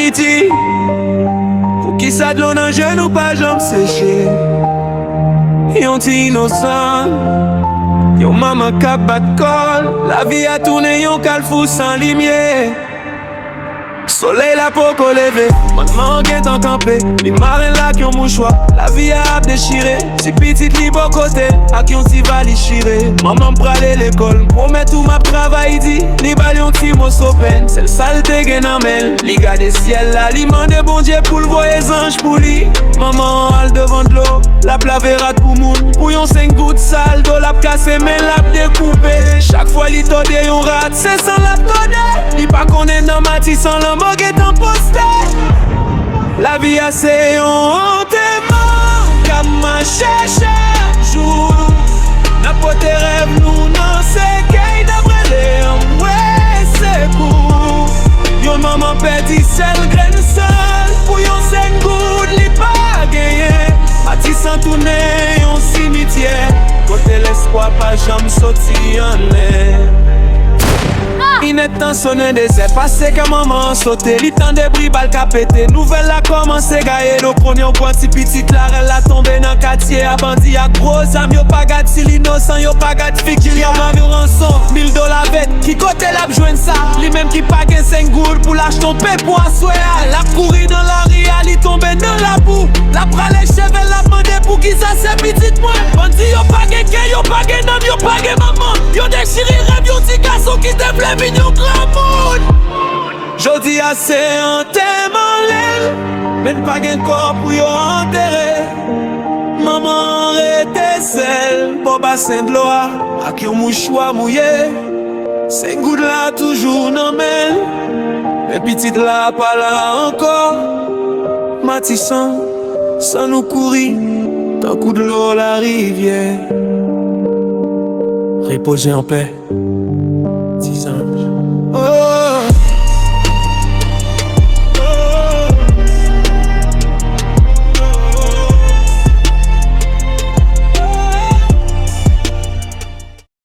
Haïti. Pour qui ça de l'eau dans genou pas jambes séchées. Yon ti innocent, yon maman kap bat kol. La vie a tourné yon calfou sans lumière. Soleil la poko levé, maman gen tan campé. Li marin la ki yon mouchoir, la vie a ap déchiré. Si petite li bon côté, ak yon ti vali chiré. Maman prale l'école, promet tout ma travail di. Li bal yon ti mot sopen, sel salte gen amel. Li gade ciel la, li mande bon Dieu pou l'voye zange pou li. Maman al devant de l'eau, la plavera tout moun. Pou yon 5 gouttes sale, do lap kase men lap découpé. Chaque fois li tode yon rat, c'est sans lap tode. Li pa konnen nan mati sans l'ambo get en posté. La vie a se yon hontement, kam ma chèche jour. N'apote rêve nou nan se kei d'après les hommes, ouais c'est pour. Yon maman peti sel gren sol, pou yon 5 gouttes li pa genyen. Mati san tourne yon cimetière, kote l'espoir pa jam soti en l'air. Inetan sonne désert, passé que maman sauté. Li tan débris bal ka pété. Nouvelle a commencé gaye. Do prone yon point si petite la rel la tombe nan quartier. A bandi ak gros am yo pa gat si l'innocent yo pa gat fik. Ki yon man yon rançon, $1000 vet. Ki kote la bjwen sa. Li même ki pa gen 5 goud pou lach ton pe pou aswe. La couri dans la ria, li tombe dans la boue. La prale cheve la mande pou ki sa se petite mwen. Bandi yo pa gen ken, yo pa gen nam, yo pa gen maman. Yo dekchiri rêve yon ti garçon ki te ple mignon grand monde. Jodi a se enterrement l'aile, men pa gen corps pou yo enterrer. Maman rete sel, po bassin de l'eau ak yon mouchoir mouillé. 5 gouttes la toujours nan men, men petite la pa la encore. Matissan, sans nous courir, tant coup de l'eau la rivière. Reposer en paix, 10 ans.